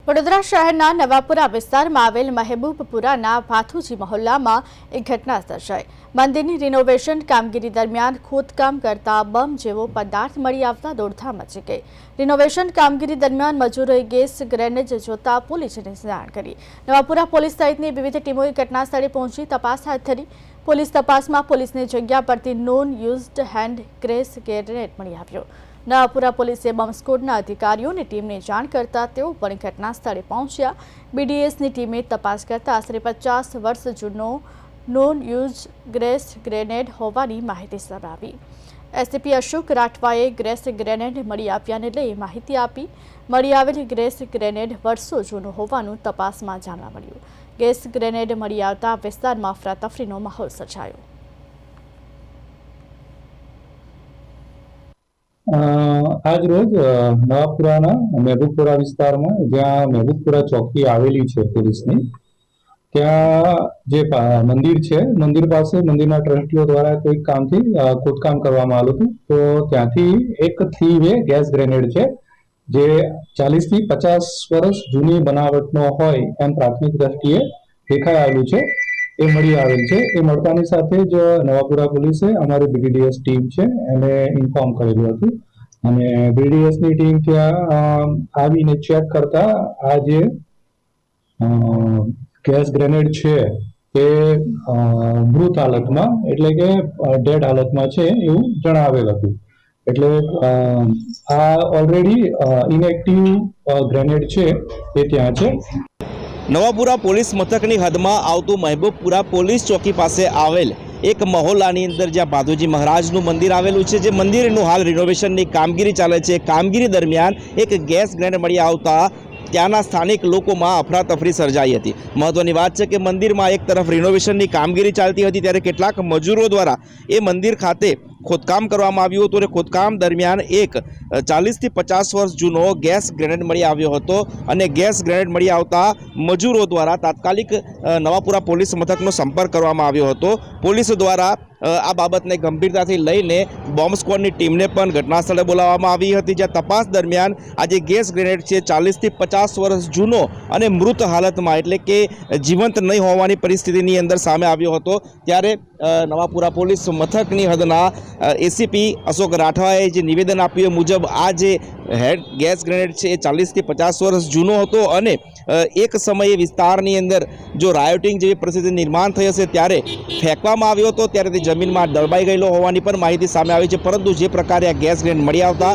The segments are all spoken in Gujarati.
વડોદરા શહેરના નવાપુરા વિસ્તારમાં આવેલ મહેબૂબપુરાના ભાથુજી મહોલ્લામાં એક ઘટના સર્જાઈ। મંદિરની રિનોવેશન કામગીરી દરમિયાન ખોદકામ કરતા બમ જેવો પદાર્થ મળી આવતા દોડધામ મચી ગઈ। રિનોવેશન કામગીરી દરમિયાન મજૂરોએ ગેસ ગ્રેનેડ જોતા પોલીસને જાણ કરી। નવાપુરા પોલીસ સહિતની વિવિધ ટીમોએ ઘટનાસ્થળે પહોંચી તપાસ હાથ ધરી। પોલીસ તપાસમાં પોલીસની જગ્યા પરથી non used hand grace grenade મળી આવ્યો। નવાપુરા પોલીસે બોમ્બ સ્ક્વોડના અધિકારીઓની ટીમને જાણ કરતા તેઓ પણ ઘટના સ્થળે પહોંચ્યા। બીડીએસની ટીમે તપાસ કરતા આશરે 50 વર્ષ જૂનો નોન યુઝ ગ્રેસ ગ્રેનેડ હોવાની માહિતી સામે આવી। એસપી અશોક રાઠવાએ ગ્રેસ ગ્રેનેડ મળી આવ્યાને લઈ માહિતી આપી। મળી આવેલ ગ્રેસ ગ્રેનેડ વર્ષો જૂનું હોવાનું તપાસમાં જાણવા મળ્યું। ગેસ ગ્રેનેડ મળી આવતા વિસ્તારમાં અફરાતફરીનો માહોલ સર્જાયો। આજ રોજ નવાપુરાના મહેબૂબપુરા વિસ્તારમાં જ્યાં મહેબૂબપુરા ચોકી આવેલી છે પોલીસની, ત્યાં જે મંદિર છે, મંદિર પાસે મંદિરના ટ્રસ્ટીઓ દ્વારા કોઈ કામથી ખોદકામ કરવામાં આવ્યું હતું। તો ત્યાંથી એક થીવે ગેસ ગ્રેનેડ છે જે 40 થી 50 વર્ષ જૂની બનાવટનો હોય એમ પ્રાથમિક દ્રષ્ટિએ દેખાઈ આવેલું છે, એ મળી આવેલ છે। એ મળતાની સાથે જ નવાપુરા પોલીસે અમારી બીડીએસ ટીમ છે એને ઇન્ફોર્મ કરેલું હતું અને બીડીએસની ટીમ ત્યાં આવીને ચેક કરતા આ જે ગેસ ગ્રેનેડ છે તે મૃત હાલતમાં એટલે કે ડેડ હાલતમાં છે એવું જણાવેલ હતું। એટલે આ ઓલરેડી ઇનએક્ટિવ ગ્રેનેડ છે એ ત્યાં છે। નવાપુરા પોલીસ મથકની હદમાં આવતું મહેબૂબપુરા પોલીસ ચોકી પાસે આવેલ એક મહોલ્લાની અંદર જ્યાં ભાથુજી મહારાજનું મંદિર આવેલું છે, જે મંદિરનું હાલ રિનોવેશનની કામગીરી ચાલે છે। કામગીરી દરમિયાન એક ગેસ ગ્રેનેડ મળી આવતા ત્યાંના સ્થાનિક લોકોમાં અફરાતફરી સર્જાઈ હતી। મહત્વની વાત છે કે મંદિરમાં એક તરફ રિનોવેશનની કામગીરી ચાલતી હતી ત્યારે કેટલાક મજૂરો દ્વારા એ મંદિર ખાતે ખોદકામ કરવામાં આવ્યું હતું અને ખોદકામ દરમિયાન એક 40 થી 50 વર્ષ જૂનો ગેસ ગ્રેનેડ મળી આવ્યો હતો અને ગેસ ગ્રેનેડ મળી આવતા મજૂરો દ્વારા તાત્કાલિક નવાપુરા પોલીસ મથકનો સંપર્ક કરવામાં આવ્યો હતો। પોલીસ દ્વારા આ બાબતને ગંભીરતાથી લઈને બોમ્બ સ્ક્વોડની ટીમને પણ ઘટનાસ્થળે બોલાવવામાં આવી હતી, જ્યાં તપાસ દરમિયાન આ જે ગેસ ગ્રેનેડ છે 40 થી 50 વર્ષ જૂનો અને મૃત હાલતમાં એટલે કે જીવંત નહીં હોવાની પરિસ્થિતિની અંદર સામે આવ્યો હતો। ત્યારે નવાપુરા પોલીસ મથકની હદના એસીપી અશોક રાઠવાએ જે નિવેદન આપ્યું મુજબ આ જે ગેસ ગ્રેનેડ છે એ 40 થી 50 વર્ષ જૂનો હતો અને એક સમયે વિસ્તારની અંદર જો રાયોટિંગ જેવી પરિસ્થિતિ નિર્માણ થઈ હશે ત્યારે ફેંકવામાં આવ્યો હતો, ત્યારે તે જમીનમાં દબાઈ ગયેલો હોવાની પણ માહિતી સામે આવી છે। પરંતુ જે પ્રકારે આ ગેસ ગ્રેનેડ મળી આવતા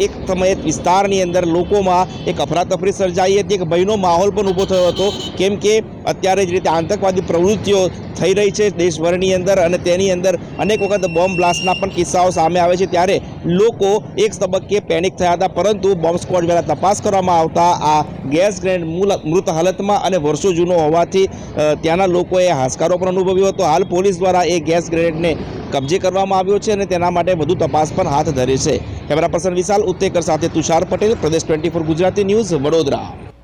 એક સમયે વિસ્તારની અંદર લોકોમાં એક અફરાતફરી સર્જાઈ હતી, એક ભયનો માહોલ પણ ઊભો થયો હતો, કેમ કે અત્યારે જ રીતે આતંકવાદી પ્રવૃત્તિઓ થઈ રહી છે દેશભરની અંદર અને તેની અંદર અનેક વખત બોમ્બ બ્લાસ્ટના પણ કિસ્સાઓ સામે આવે છે। ત્યારે લોકો એક તબક્કે પેનિક થયા હતા, પરંતુ બોમ્બ સ્ક્વોડ દ્વારા તપાસ કરવામાં આવતા આ ગેસ ગ્રેનેડ મૃત હાલતમાં અને વર્ષો જૂનો હોવાથી ત્યાંના લોકોએ હાશકારો પણ અનુભવ્યો હતો। હાલ પોલીસ દ્વારા એ ગેસ ગ્રેનેડને કબજે કરવામાં આવ્યો છે અને તેના માટે વધુ તપાસ પણ હાથ ધરી છે। કેમેરા પર્સન વિશાલ ઉત્તેકર સાથે તુષાર પટેલ, પ્રદેશ 24 ગુજરાતી ન્યૂઝ, વડોદરા।